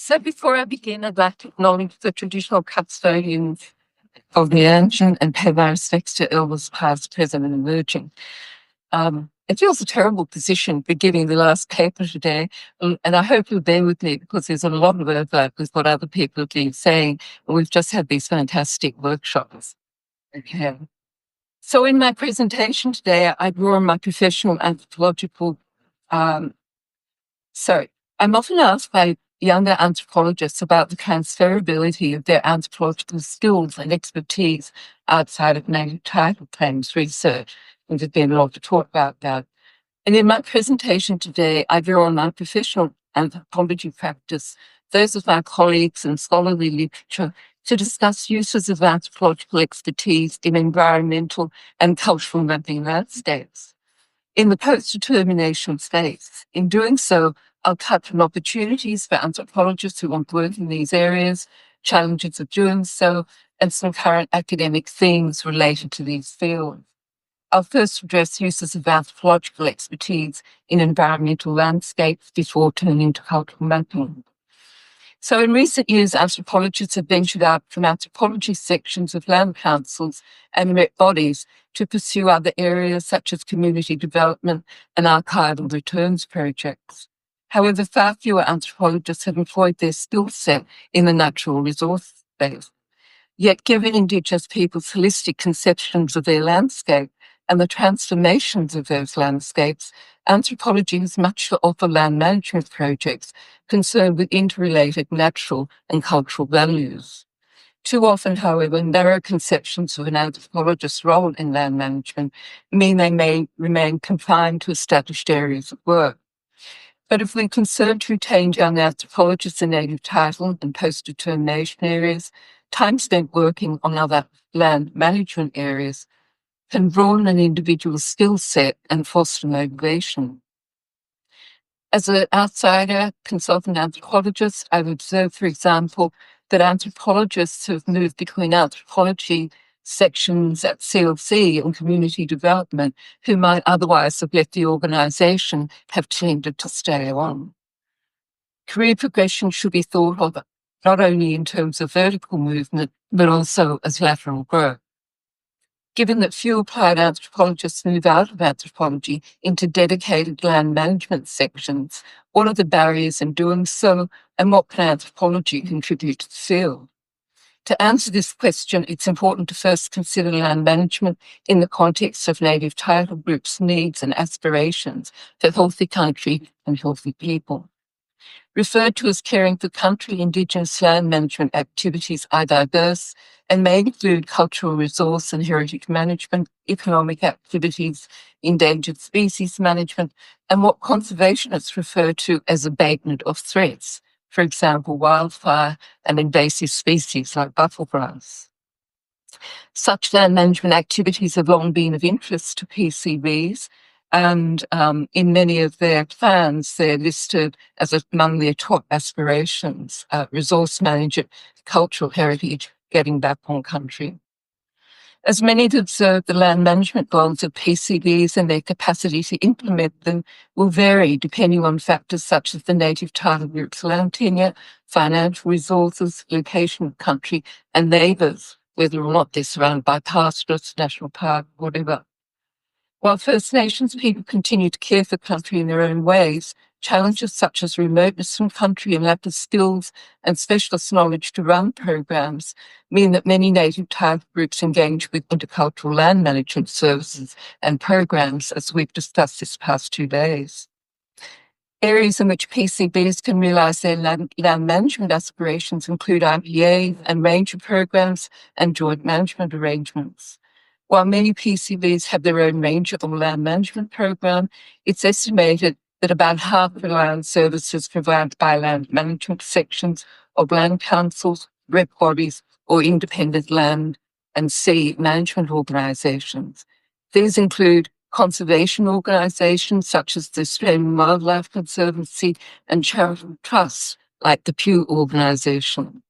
So before I begin, I'd like to acknowledge the traditional custodians of the ancient and pay my respects to elders past, present and emerging. It feels a terrible position for giving the last paper today, and I hope you'll bear with me because there's a lot of overlap with what other people have been saying, and we've just had these fantastic workshops. Okay. So in my presentation today, I draw on my professional anthropological So I'm often asked by younger anthropologists about the transferability of their anthropological skills and expertise outside of native title claims research. And there's been a lot to talk about that. And in my presentation today, I draw on my professional anthropology practice, those of my colleagues and scholarly literature, to discuss uses of anthropological expertise in environmental and cultural mapping landscapes in the post-determination space. In doing so, I'll touch on opportunities for anthropologists who want to work in these areas, challenges of doing so, and some current academic themes related to these fields. I'll first address uses of anthropological expertise in environmental landscapes before turning to cultural mapping. So in recent years, anthropologists have ventured out from anthropology sections of land councils and MET bodies to pursue other areas such as community development and archival returns projects. However, far fewer anthropologists have employed their skill set in the natural resource space. Yet, given Indigenous people's holistic conceptions of their landscape and the transformations of those landscapes, anthropology has much to offer land management projects concerned with interrelated natural and cultural values. Too often, however, narrow conceptions of an anthropologist's role in land management mean they may remain confined to established areas of work. But if we're concerned to retain young anthropologists in native title and post-determination areas, time spent working on other land management areas can broaden an individual's skill set and foster motivation. As an outsider consultant anthropologist, I've observed, for example, that anthropologists who have moved between anthropology sections at CLC and community development, who might otherwise have left the organisation, have tended to stay on. Career progression should be thought of not only in terms of vertical movement, but also as lateral growth. Given that few applied anthropologists move out of anthropology into dedicated land management sections, what are the barriers in doing so, and what can anthropology contribute to the field? To answer this question, it's important to first consider land management in the context of native title groups' needs and aspirations for healthy country and healthy people. Referred to as caring for country, Indigenous land management activities are diverse and may include cultural resource and heritage management, economic activities, endangered species management, and what conservationists refer to as abatement of threats, for example, wildfire and invasive species like buffelgrass. Such land management activities have long been of interest to PCBs, and in many of their plans, they're listed as among their top aspirations: resource management, cultural heritage, getting back on country. As many have observed, the land management goals of PCBs and their capacity to implement them will vary depending on factors such as the native title group's land tenure, financial resources, location of country, and neighbours, whether or not they're surrounded by pastoralists, national park, whatever. While First Nations people continue to care for country in their own ways, challenges such as remoteness from country and lack of skills and specialist knowledge to run programs mean that many native title groups engage with intercultural land management services and programs, as we've discussed this past 2 days. Areas in which PCBs can realise their land management aspirations include IPA and ranger programs and joint management arrangements. While many PCBs have their own ranger or land management program, it's estimated that about half the land services provided by land management sections of land councils, rep bodies, or independent land and sea management organisations. These include conservation organisations such as the Australian Wildlife Conservancy and charitable trusts like the Pew organisation.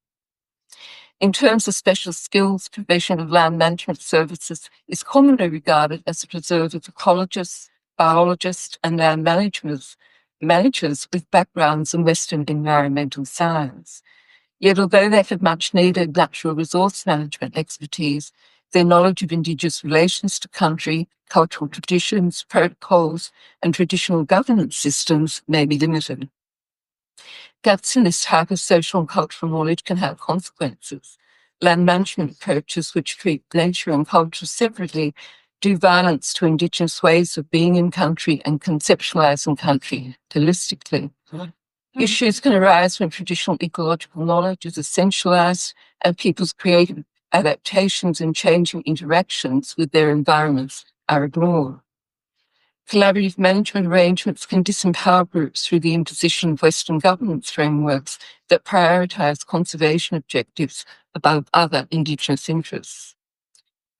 In terms of special skills, provision of land management services is commonly regarded as a preserve of ecologists, biologists, and land managers with backgrounds in Western environmental science. Yet, although they have much needed natural resource management expertise, their knowledge of Indigenous relations to country, cultural traditions, protocols, and traditional governance systems may be limited. Gaps in this type of social and cultural knowledge can have consequences. Land management approaches which treat nature and culture separately do violence to Indigenous ways of being in country and conceptualising country holistically. Issues can arise when traditional ecological knowledge is essentialised and people's creative adaptations and changing interactions with their environments are ignored. Collaborative management arrangements can disempower groups through the imposition of Western governance frameworks that prioritise conservation objectives above other Indigenous interests.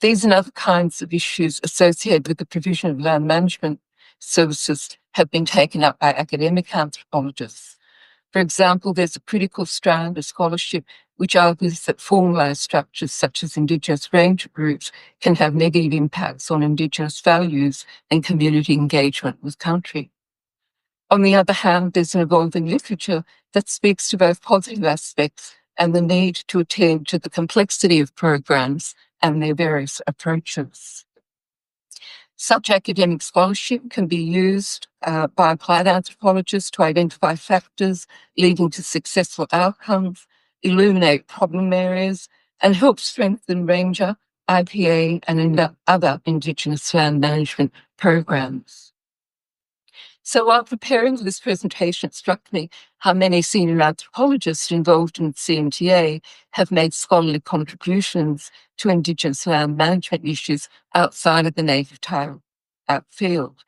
These and other kinds of issues associated with the provision of land management services have been taken up by academic anthropologists. For example, there's a critical strand of scholarship which argues that formalised structures such as Indigenous ranger groups can have negative impacts on Indigenous values and community engagement with country. On the other hand, there's an evolving literature that speaks to both positive aspects and the need to attend to the complexity of programs and their various approaches. Such academic scholarship can be used by applied anthropologists to identify factors leading to successful outcomes, illuminate problem areas, and help strengthen ranger, IPA, and other Indigenous land management programs. So while preparing for this presentation, it struck me how many senior anthropologists involved in CNTA have made scholarly contributions to Indigenous land management issues outside of the native title field.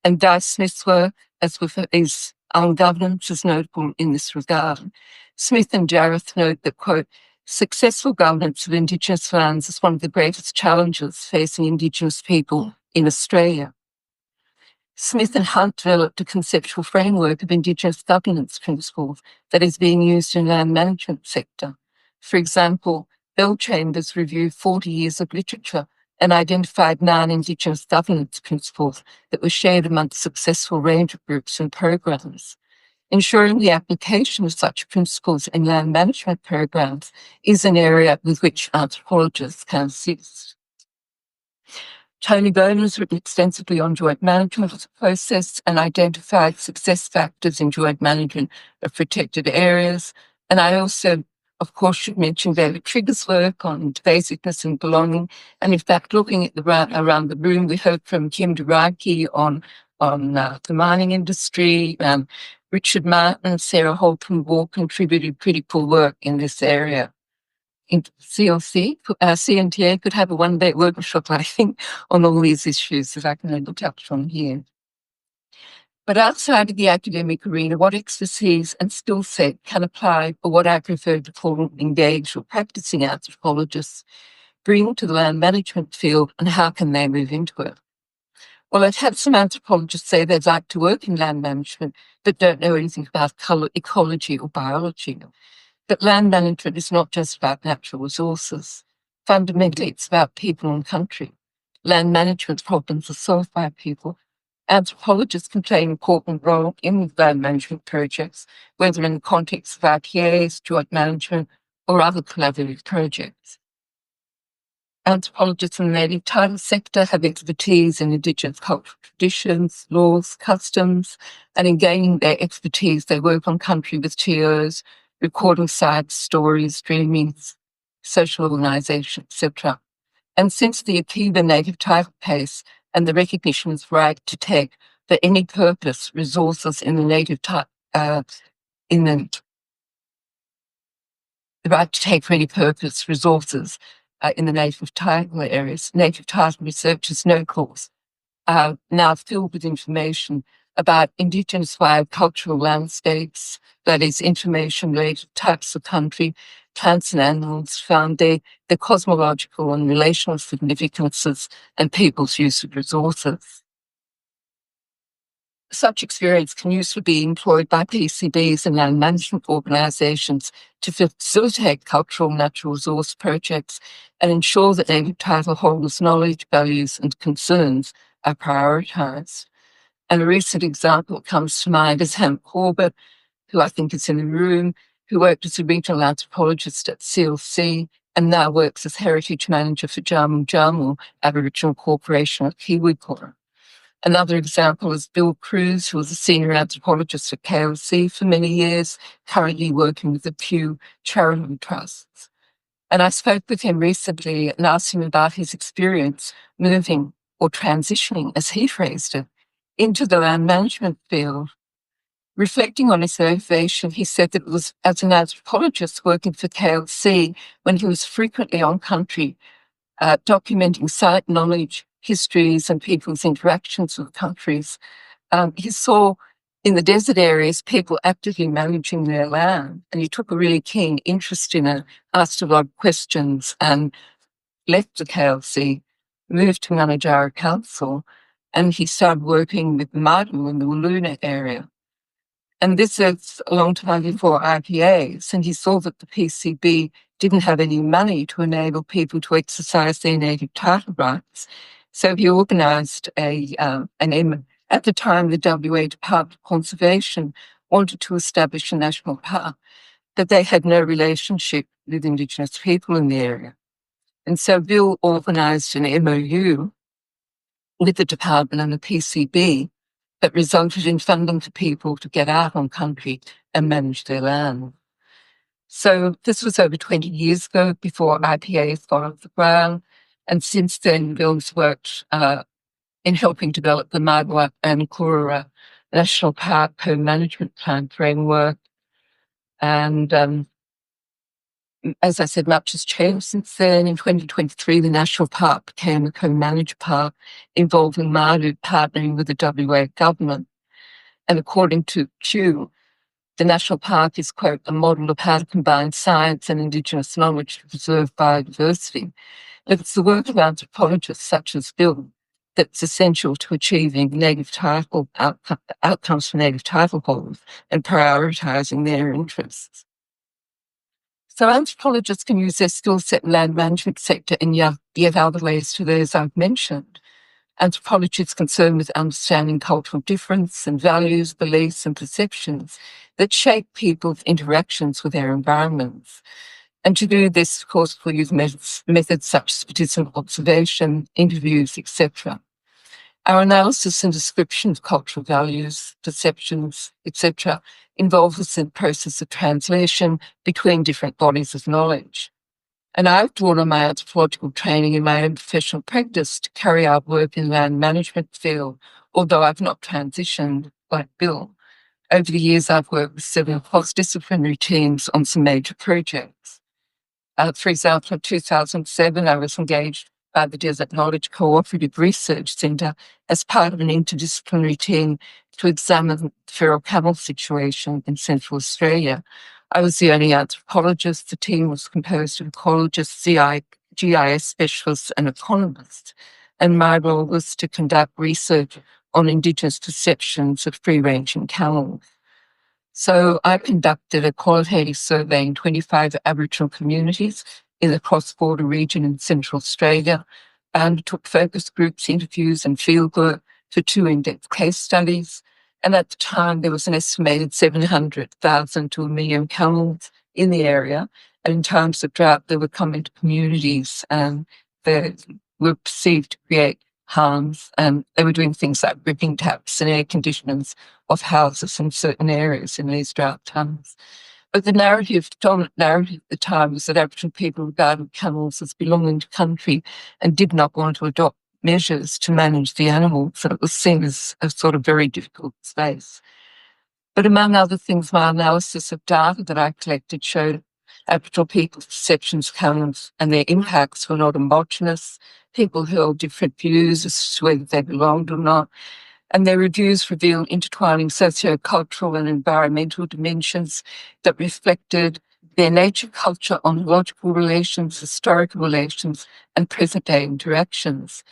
And Di Smith's work, as with his own governance, is notable in this regard. Smith and Jareth note that, quote, successful governance of Indigenous lands is one of the greatest challenges facing Indigenous people in Australia. Smith and Hunt developed a conceptual framework of Indigenous governance principles that is being used in the land management sector. For example, Bell Chambers reviewed 40 years of literature and identified 9 Indigenous governance principles that were shared amongst successful ranger groups and programs. Ensuring the application of such principles in land management programs is an area with which anthropologists can assist. Tony Bowman has written extensively on joint management as a process and identified success factors in joint management of protected areas. And I also, of course, should mention David Trigger's work on pervasiveness and belonging. And in fact, looking at around the room, we heard from Kim Duraki on the mining industry. Richard Martin, Sarah Holcomb-Wall contributed critical work in this area. In CNTA could have a one-day workshop, I think, on all these issues that I can only touch on here. But outside of the academic arena, what expertise and skill set can apply for what I prefer to call engaged or practicing anthropologists bring to the land management field, and how can they move into it? Well, I've had some anthropologists say they'd like to work in land management but don't know anything about ecology or biology. But land management is not just about natural resources. Fundamentally, it's about people and country. Land management problems are solved by people. Anthropologists can play an important role in land management projects, whether in the context of IPAs, joint management, or other collaborative projects. Anthropologists in the native title sector have expertise in Indigenous cultural traditions, laws, customs, and in gaining their expertise, they work on country with TOs, recording sites, stories, dreamings, social organisation, etc. And since the Akiva native title case and the recognition of right to take for any purpose resources in the native title, the right to take for any purpose resources in the native title areas, native title researchers' no course are now filled with information about Indigenous-wide cultural landscapes, that is, information related to types of country, plants and animals found there, their cosmological and relational significances, and people's use of resources. Such experience can usually be employed by PCBs and land management organisations to facilitate cultural natural resource projects and ensure that native title holders' knowledge, values and concerns are prioritised. And a recent example that comes to mind is Ham Corbett, who I think is in the room, who worked as a regional anthropologist at CLC and now works as heritage manager for Jamu Jamu Aboriginal Corporation of Kiwikora. Another example is Bill Cruz, who was a senior anthropologist at KLC for many years, currently working with the Pew Charitable Trusts. And I spoke with him recently and asked him about his experience moving or transitioning, as he phrased it, into the land management field. Reflecting on his motivation, he said that it was as an anthropologist working for KLC when he was frequently on country, documenting site knowledge, histories, and people's interactions with countries. He saw in the desert areas people actively managing their land, and he took a really keen interest in it, asked a lot of questions, and left the KLC, moved to Manajara Council, and he started working with Madu in the Wooloona area. And this is a long time before IPAs, and he saw that the PCB didn't have any money to enable people to exercise their native title rights. So he organised at the time, the WA Department of Conservation wanted to establish a national park, but they had no relationship with Indigenous people in the area. And so Bill organised an MOU with the department and the PCB that resulted in funding for people to get out on country and manage their land. So this was over 20 years ago, before IPAs got off the ground. And since then, Bill's worked in helping develop the Margaret and Kurura National Park Co-Management Plan framework. And as I said, much has changed since then. In 2023, the National Park became a co-managed park involving Madu partnering with the WA government. And according to Pew, the National Park is, quote, a model of how to combine science and Indigenous knowledge to preserve biodiversity. But it's the work of anthropologists such as Bill that's essential to achieving native title outcomes for native title holders and prioritising their interests. So anthropologists can use their skill set in land management sector in yet other ways to those I've mentioned. Anthropology is concerned with understanding cultural difference and values, beliefs and perceptions that shape people's interactions with their environments. And to do this, of course, we'll use methods such as participant observation, interviews, etc. Our analysis and description of cultural values, perceptions, etc., involves us in the process of translation between different bodies of knowledge. And I've drawn on my anthropological training in my own professional practice to carry out work in land management field, although I've not transitioned like Bill. Over the years, I've worked with several cross-disciplinary teams on some major projects. For example, in 2007, I was engaged by the Desert Knowledge Cooperative Research Centre as part of an interdisciplinary team to examine the feral camel situation in Central Australia. I was the only anthropologist. The team was composed of ecologists, GIS specialists and economists. And my role was to conduct research on Indigenous perceptions of free-ranging camels. So I conducted a qualitative survey in 25 Aboriginal communities in the cross-border region in Central Australia, and took focus groups, interviews and field work for 2 in-depth case studies. And at the time, there was an estimated 700,000 to 1 million camels in the area. And in times of drought, they would come into communities and they were perceived to create harms. And they were doing things like ripping taps and air conditioners of houses in certain areas in these drought times. But the dominant narrative at the time was that Aboriginal people regarded camels as belonging to country and did not want to adopt measures to manage the animals. So it was seen as a sort of very difficult space. But among other things, my analysis of data that I collected showed Aboriginal people's perceptions of camels and their impacts were not homogenous. People held different views as to whether they belonged or not. And their reviews revealed intertwining socio-cultural and environmental dimensions that reflected their nature, culture, ontological relations, historical relations, and present-day interactions.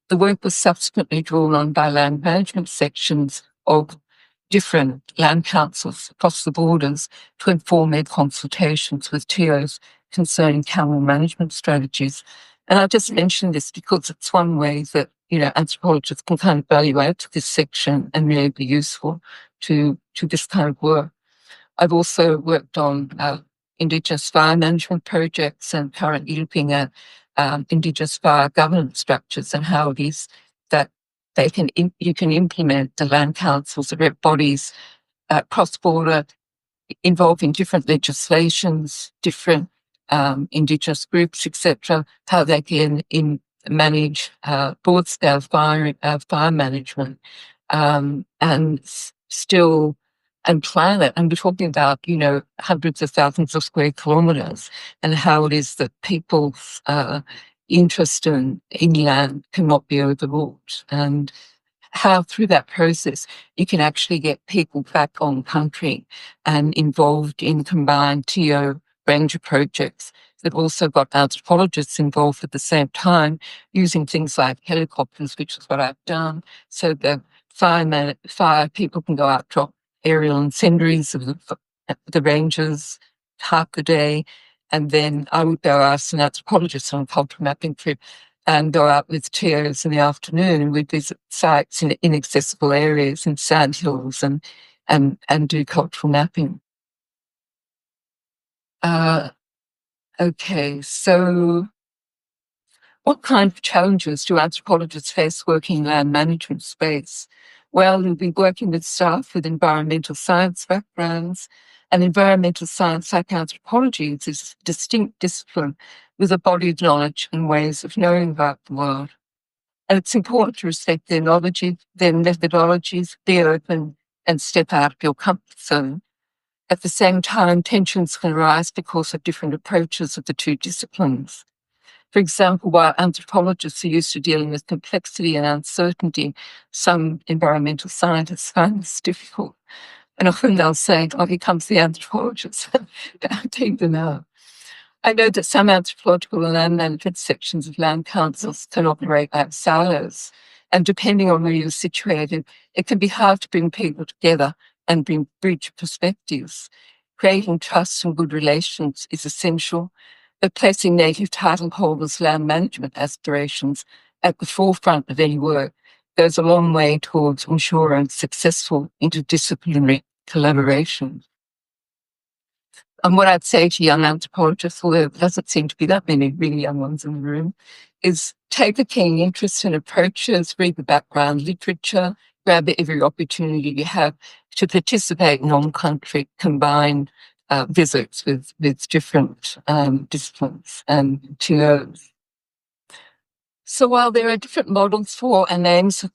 The work was subsequently drawn on by land management sections of different land councils across the borders to inform their consultations with TOs concerning camel management strategies. And I just mentioned this because it's one way that anthropologists can kind of value add to this section and really be useful to this kind of work. I've also worked on Indigenous fire management projects and currently looking at Indigenous fire governance structures and how it is that you can implement the land councils, the rep bodies, cross-border, involving different legislations, different Indigenous groups, etc., how they can manage broad-scale fire management and still and plan it. And we're talking about, hundreds of thousands of square kilometres, and how it is that people's interest in land cannot be overlooked, and how through that process you can actually get people back on country and involved in combined TO ranger projects that also got anthropologists involved at the same time, using things like helicopters, which is what I've done, so the fire people can go out, drop aerial incendiaries of the rangers half the day, and then I would go as an anthropologist on a cultural mapping trip and go out with TOs in the afternoon, and we'd visit sites in inaccessible areas in sandhills and do cultural mapping. Okay, so what kind of challenges do anthropologists face working in land management space? Well, you'll be working with staff with environmental science backgrounds, and environmental science, like anthropology, is a distinct discipline with a body of knowledge and ways of knowing about the world. And it's important to respect their knowledge, their methodologies, be open and step out of your comfort zone. At the same time, tensions can arise because of different approaches of the two disciplines. For example, while anthropologists are used to dealing with complexity and uncertainty, some environmental scientists find this difficult. And often they'll say, oh, here comes the anthropologist. Don't even know. I know that some anthropological and land management sections of land councils can operate like silos, and depending on where you're situated, it can be hard to bring people together and bridge perspectives. Creating trust and good relations is essential, but placing native title holders' land management aspirations at the forefront of any work goes a long way towards ensuring successful interdisciplinary collaboration. And what I'd say to young anthropologists, although there doesn't seem to be that many really young ones in the room, is take a keen interest in approaches, read the background literature, grab every opportunity you have to participate in on-country combined visits with different disciplines and TOs. So while there are different models for and names of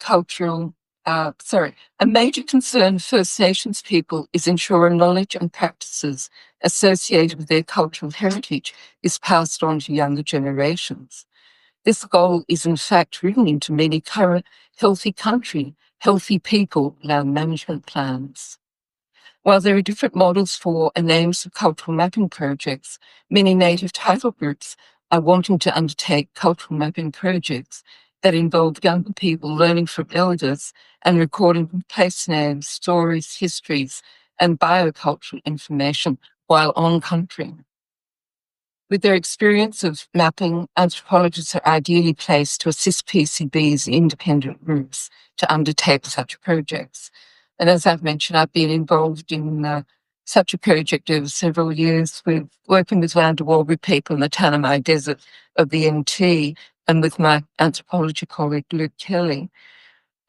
a major concern of First Nations people is ensuring knowledge and practices associated with their cultural heritage is passed on to younger generations. This goal is in fact written into many current healthy country, healthy people land management plans. While there are different models for and names of cultural mapping projects, many native title groups are wanting to undertake cultural mapping projects that involve younger people learning from elders and recording place names, stories, histories, and biocultural information while on country. With their experience of mapping, anthropologists are ideally placed to assist PCB's independent groups to undertake such projects. And as I've mentioned, I've been involved in such a project over several years with working with Wanderwalbri people in the Tanami Desert of the NT and with my anthropology colleague, Luke Kelly.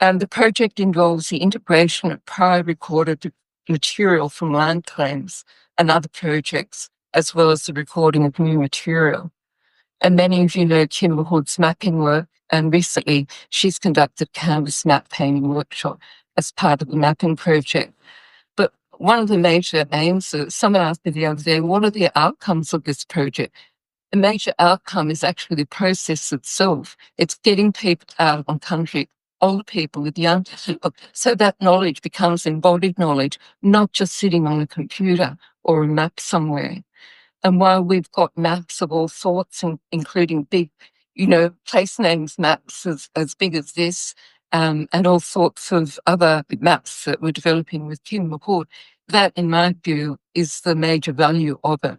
And the project involves the integration of prior recorded material from land claims and other projects, as well as the recording of new material. And many of you know Kimber Hood's mapping work, and recently she's conducted canvas map painting workshop as part of the mapping project. But one of the major aims, someone asked me the other day, what are the outcomes of this project? The major outcome is actually the process itself. It's getting people out on country, older people with young people, so that knowledge becomes embodied knowledge, not just sitting on a computer or a map somewhere. And while we've got maps of all sorts, including big, place names maps as big as this, and all sorts of other maps that we're developing with Kimber Hood, that, in my view, is the major value of it.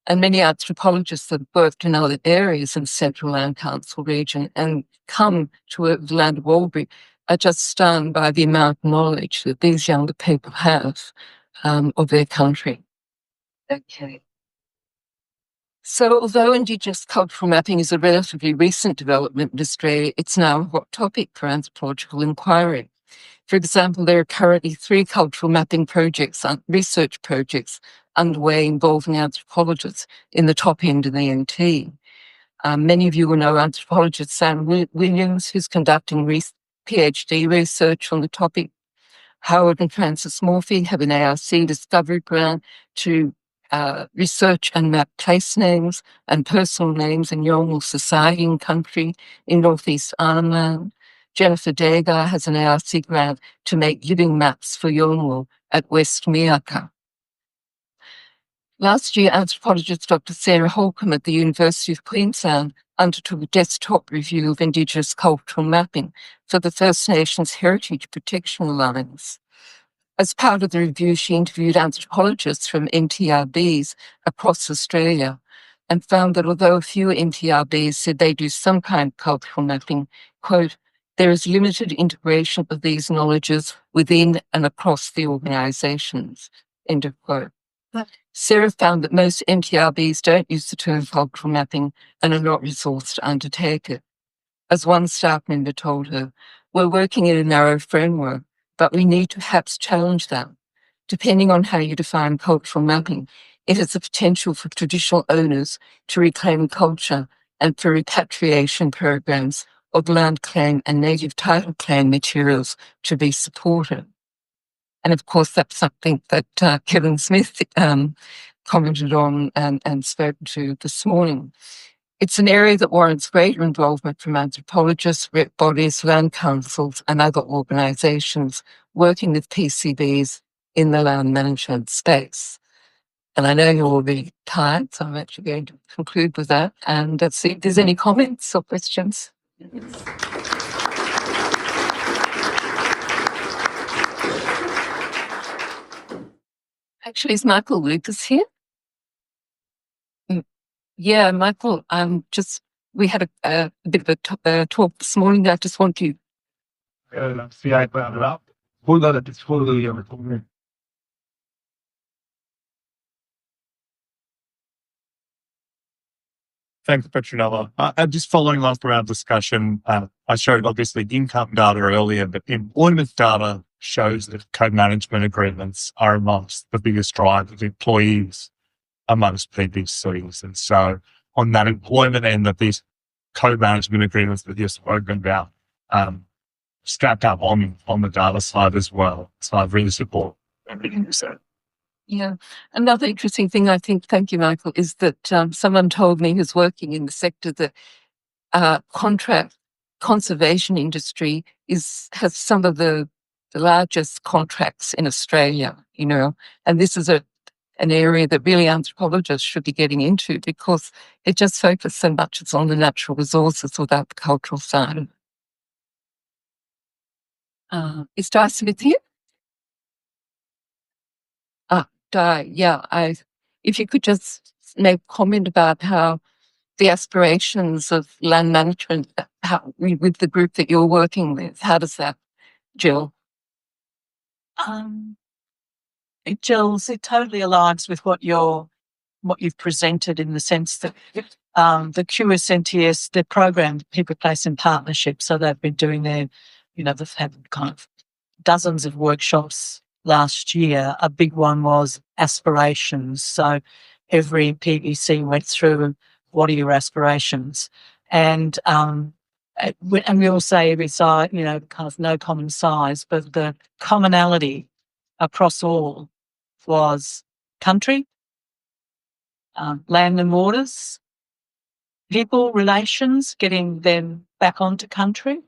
And many anthropologists that have worked in other areas in the Central Land Council region and come to work with the land of Albury are just stunned by the amount of knowledge that these younger people have of their country. Okay. So although Indigenous cultural mapping is a relatively recent development in Australia, it's now a hot topic for anthropological inquiry. For example, there are currently 3 cultural mapping projects, research projects underway involving anthropologists in the top end of the NT. Many of you will know anthropologist Sam Williams, who's conducting PhD research on the topic. Howard and Francis Morphy have an ARC discovery grant to research and map place names and personal names in Yolngu society and country in northeast Arnhem. Jennifer Degar has an ARC grant to make living maps for Yolngu at West Miaka. Last year, anthropologist Dr. Sarah Holcomb at the University of Queensland undertook a desktop review of Indigenous cultural mapping for the First Nations Heritage Protection Alliance. As part of the review, she interviewed anthropologists from NTRBs across Australia and found that although a few NTRBs said they do some kind of cultural mapping, quote, there is limited integration of these knowledges within and across the organisations, end of quote. Sarah found that most NTRBs don't use the term cultural mapping and are not resourced to undertake it. As one staff member told her, we're working in a narrow framework, but we need to perhaps challenge that. Depending on how you define cultural mapping, it has the potential for traditional owners to reclaim culture and for repatriation programs of land claim and native title claim materials to be supported. And of course, that's something that Kevin Smith commented on and spoke to this morning. It's an area that warrants greater involvement from anthropologists, rep bodies, land councils, and other organisations working with PCBs in the land management space. And I know you're all really tired, so I'm actually going to conclude with that. And let's see if there's any comments or questions. Actually, is Michael Lucas here? Yeah, Michael, we had a bit of a talk this morning. I just want to. Thanks, Petronella. Just following on from our discussion, I showed obviously income data earlier, but employment data shows that co-management agreements are amongst the biggest drive of employees amongst PBCs. And so on that employment end of these co-management agreements that you've spoken about, strapped up on the data side as well. So I really support everything you said. Yeah. Another interesting thing, I think, thank you, Michael, is that someone told me who's working in the sector that contract conservation industry has some of the largest contracts in Australia, and this is an area that really anthropologists should be getting into because it just focuses so much on the natural resources without the cultural side. Is Di Smith here? Yeah, if you could just make a comment about how the aspirations of land management, with the group that you're working with, how does that gel? It gels. It totally aligns with what you've presented in the sense that the QSNTS, their program, People, Place and Partnership. So they've been doing they've had kind of dozens of workshops last year. A big one was aspirations. So every PBC went through what are your aspirations, and we all say every side, kind of no common size, but the commonality across all was country, land and waters, people, relations, getting them back onto country,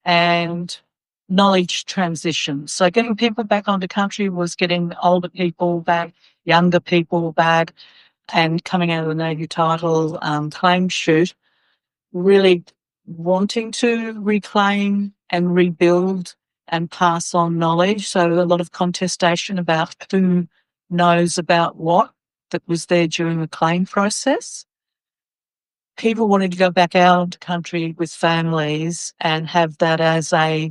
and knowledge transition. So getting people back onto country was getting older people back, younger people back, and coming out of the native title claim chute, really wanting to reclaim and rebuild and pass on knowledge. So a lot of contestation about who knows about what that was there during the claim process. People wanted to go back out into country with families and have that as a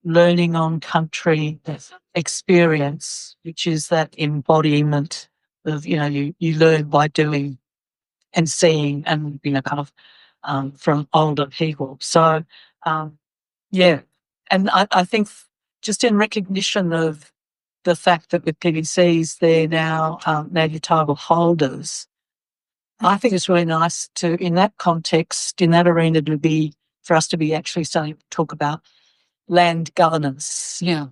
learning on country experience, which is that embodiment of, you learn by doing and seeing and, kind of from older people. So, yeah. And I think just in recognition of the fact that with PVCs, they're now native title holders, I think it's really nice to, in that context, in that arena, for us to be actually starting to talk about land governance. Yeah.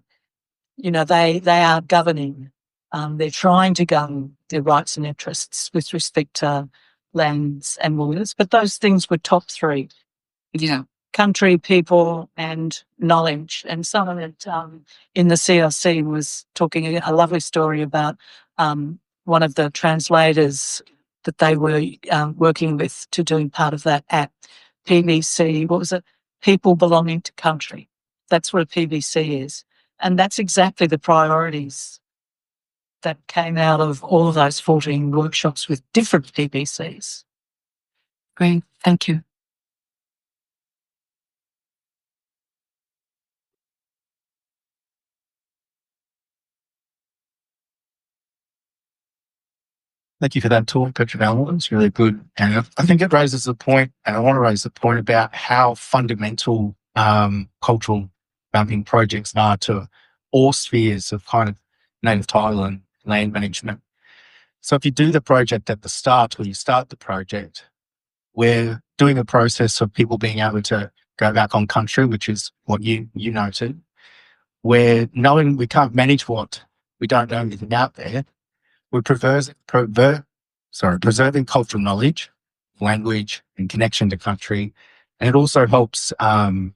They are governing. They're trying to govern their rights and interests with respect to lands and waters. But those things were top three. Yeah. Country, people, and knowledge. And someone in the CRC was talking a lovely story about one of the translators that they were working with to doing part of that at PVC. What was it? People belonging to country. That's what a PVC is. And that's exactly the priorities that came out of all of those 14 workshops with different PVCs. Great. Thank you. Thank you for that talk, Petronella. It's really good. And I think it raises the point, and I want to raise the point about how fundamental cultural mapping projects are to all spheres of kind of native title and land management. So if you do the project at the start, or you start the project, we're doing a process of people being able to go back on country, which is what you noted. We're knowing we can't manage what we don't know anything out there. We're preserving cultural knowledge, language, and connection to country. And it also helps in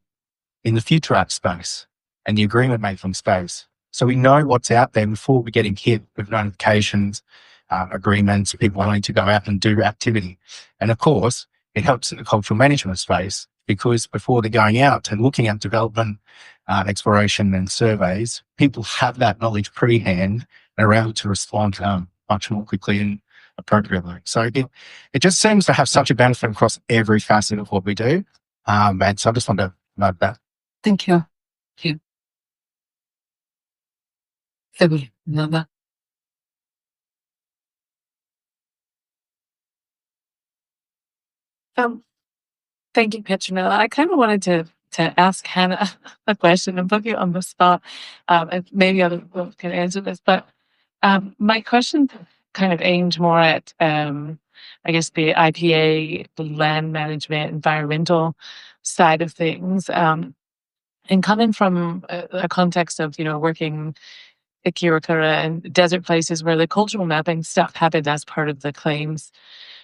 the future art space and the agreement making space. So we know what's out there before we're getting hit with notifications, agreements, people wanting to go out and do activity. And of course, it helps in the cultural management space because before they're going out and looking at development, exploration and surveys, people have that knowledge pre-hand and are able to respond much more quickly and appropriately. So it just seems to have such a benefit across every facet of what we do. And so I just want to note that. Thank you. Thank you. Another. Thank you, Petronella. I kind of wanted to ask Hannah a question and put you on the spot, and maybe other people can answer this. But my question kind of aimed more at, I guess, the IPA, the land management, environmental side of things, and coming from a context of working at Kiwikura and desert places where the cultural mapping stuff happened as part of the claims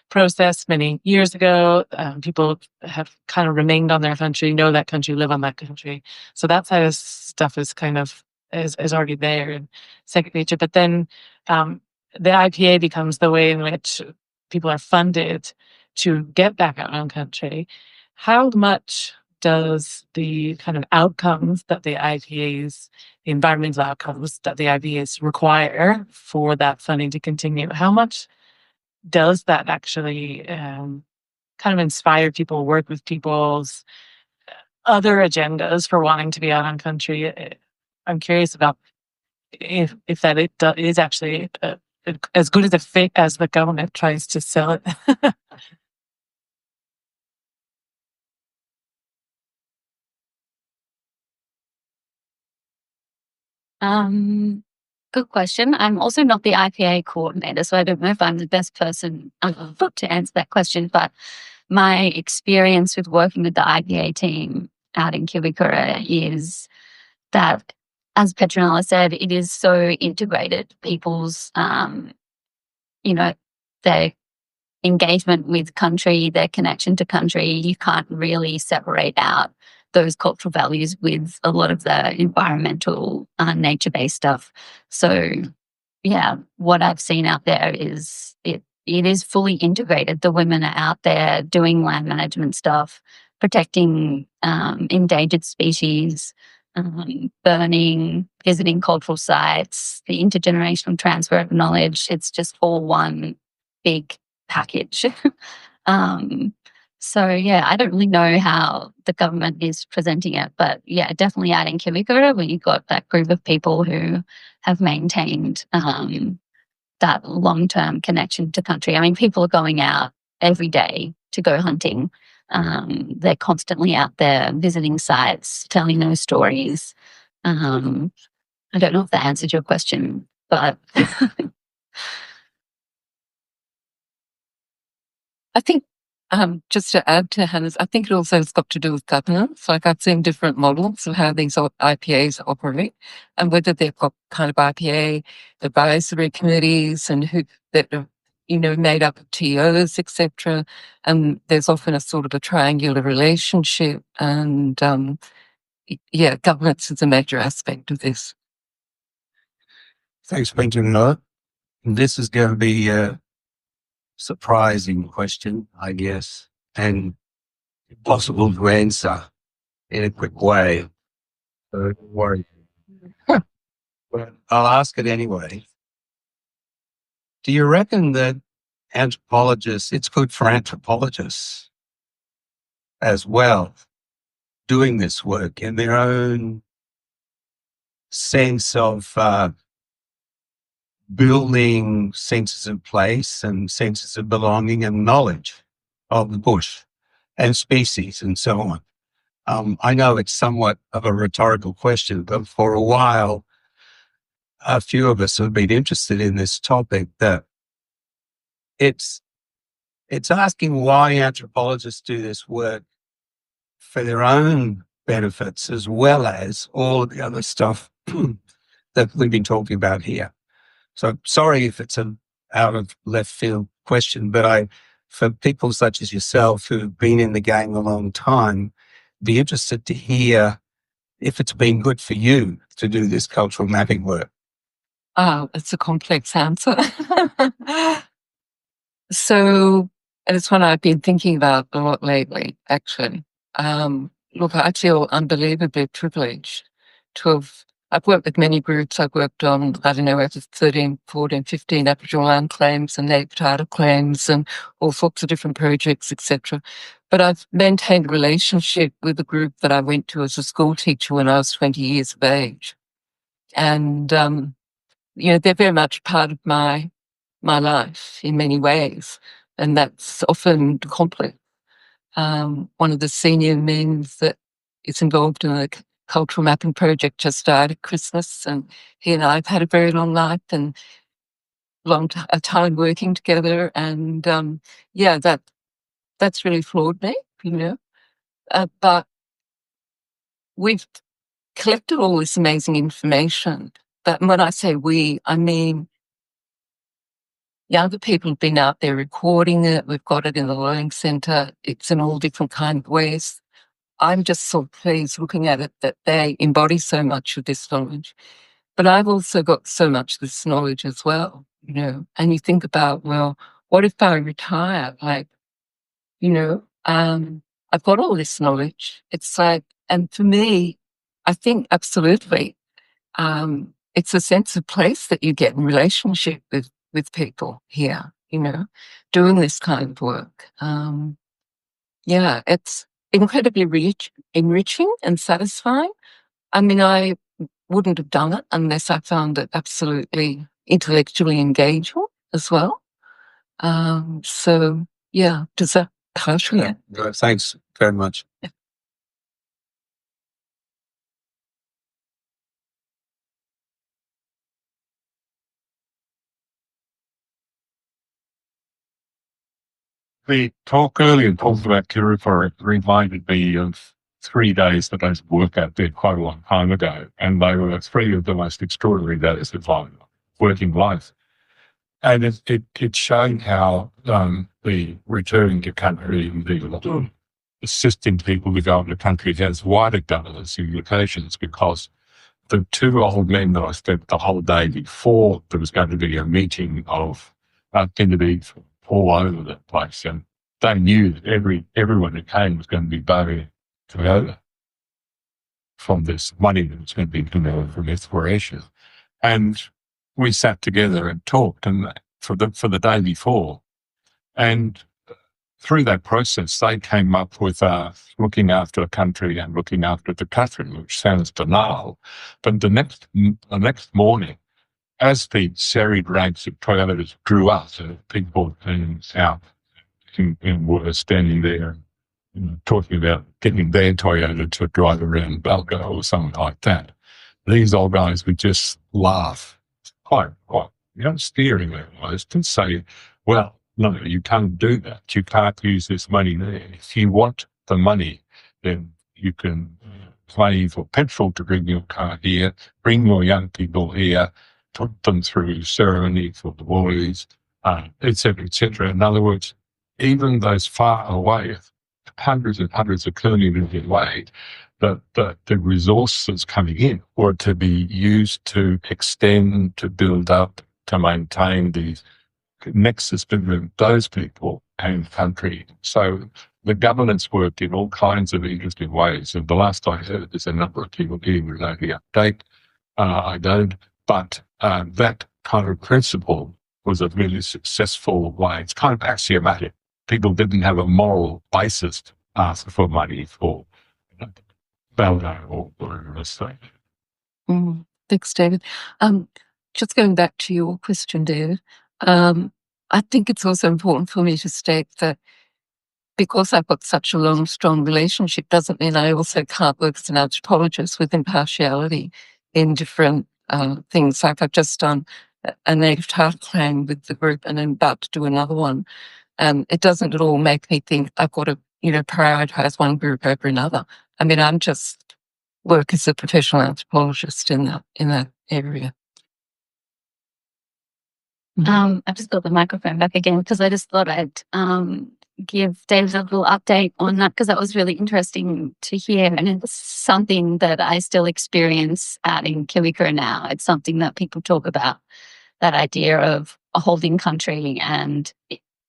process many years ago. People have kind of remained on their country, know that country, live on that country. So that side of stuff is kind of is already there in second nature. But then the IPA becomes the way in which people are funded to get back out on country. How much does the kind of outcomes that the IPAs, the environmental outcomes that the IPAs require for that funding to continue, how much does that actually kind of inspire people, work with people's other agendas for wanting to be out on country? I'm curious about if that is actually as good as a fit as the government tries to sell it. Good question. I'm also not the IPA coordinator, so I don't know if I'm the best person to answer that question. But my experience with working with the IPA team out in Kiwikura is that, as Petronella said, it is so integrated. People's, their engagement with country, their connection to country, you can't really separate out those cultural values with a lot of the environmental, nature-based stuff. So, yeah, what I've seen out there is it is fully integrated. The women are out there doing land management stuff, protecting endangered species, burning, visiting cultural sites, the intergenerational transfer of knowledge. It's just all one big package. So yeah, I don't really know how the government is presenting it, but yeah, definitely adding Kimiko when you've got that group of people who have maintained that long-term connection to country. I mean, people are going out every day to go hunting. They're constantly out there visiting sites, telling those stories. I don't know if that answered your question, but I think just to add to Hannah's, I think it also has got to do with governance. Like I've seen different models of how these IPAs operate and whether they've got kind of IPA advisory committees and who that are, made up of TOs, etc. And there's often a sort of a triangular relationship. And yeah, governance is a major aspect of this. Thanks, Petronella. This is going to be a surprising question, I guess, and possible to answer in a quick way. So don't worry. But I'll ask it anyway. Do you reckon that it's good for anthropologists as well, doing this work in their own sense of building senses of place and senses of belonging and knowledge of the bush and species and so on? I know it's somewhat of a rhetorical question, but for a while, a few of us have been interested in this topic, that it's asking why anthropologists do this work for their own benefits as well as all of the other stuff that we've been talking about here. So sorry if it's an out of left field question, but for people such as yourself who've been in the game a long time, be interested to hear if it's been good for you to do this cultural mapping work. Oh, it's a complex answer. So, and it's one I've been thinking about a lot lately, actually. Look, I feel unbelievably privileged to have, I've worked with many groups. I've worked on, I don't know, over 13, 14, 15 Aboriginal land claims and native title claims and all sorts of different projects, etc. But I've maintained a relationship with a group that I went to as a school teacher when I was 20 years of age. And, they're very much part of my life in many ways, and that's often complex. One of the senior men that is involved in a cultural mapping project just died at Christmas, and he and I have had a very long life and a time working together, and yeah, that's really floored me, but we've collected all this amazing information. But when I say we, I mean younger people have been out there recording it. We've got it in the learning centre. It's in all different kind of ways. I'm just so pleased looking at it that they embody so much of this knowledge. But I've also got so much of this knowledge as well, and you think about, well, what if I retire? Like, I've got all this knowledge. It's like, and for me, I think absolutely, it's a sense of place that you get in relationship with people here, doing this kind of work. Yeah, it's incredibly enriching and satisfying. I mean, I wouldn't have done it unless I found it absolutely intellectually engaging as well. So yeah, does that touch on it? Thanks very much. The talk earlier talked about Kirikora. It reminded me of 3 days that I used to work out there quite a long time ago, and they were 3 of the most extraordinary days of my working life. And it showed how the returning to country, the assisting people to go into country has wider governance implications, because the 2 old men that I spent the whole day before, there was going to be a meeting of individuals all over the place, and they knew that everyone who came was going to be voted together from this money that was going to be coming from exploration. And we sat together and talked, and for the day before, And through that process, they came up with looking after the country and looking after the Catherine, which sounds banal. But the next morning, as the serried ranks of Toyotas drew up, people out were standing there, talking about getting their Toyota to drive around Balgo or something like that. These old guys would just laugh, quite, steering their eyes, and say, well, no, you can't do that. You can't use this money there. If you want the money, then you can pay for petrol to bring your car here, bring your young people here, put them through ceremony for the boys, et cetera, et cetera. In other words, even those far away, hundreds and hundreds of kilometres away, the resources coming in were to be used to extend, to build up, to maintain these nexus between those people and country. So the governance worked in all kinds of interesting ways. And the last I heard, there's a number of people here who know the update. I don't. But that kind of principle was a really successful way. It's kind of axiomatic. People didn't have a moral basis to ask for money for Baldo or whatever it's like. Thanks, David. Just going back to your question, David, I think it's also important for me to state that because I've got such a long, strong relationship doesn't mean I also can't work as an anthropologist with impartiality in different things. Like I've just done a native title claim with the group and I'm about to do another one. It doesn't at all make me think I've got to, prioritize one group over another. I mean, I'm just work as a professional anthropologist in that area. I've just got the microphone back again because I just thought I'd give David a little update on that because that was really interesting to hear. And it's something that I still experience out in Kiwikura now. It's something that people talk about, that idea of a holding country and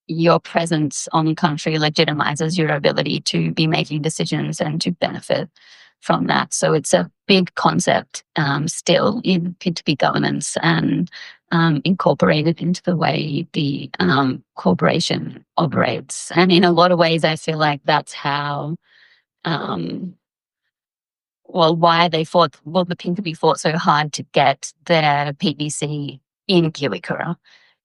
your presence on country legitimizes your ability to be making decisions and to benefit from that. So it's a big concept still in P2P governance and incorporated into the way the corporation operates. And in a lot of ways, I feel like that's how, why they fought, the P2P fought so hard to get their PPC in Kiwikura.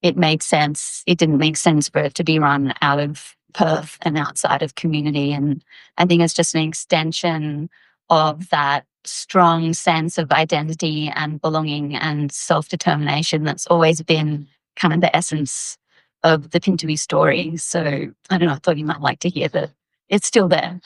It made sense. It didn't make sense for it to be run out of Perth and outside of community. And I think it's just an extension of that strong sense of identity and belonging and self-determination that's always been kind of the essence of the Pintupi story. So I don't know, I thought you might like to hear that it's still there.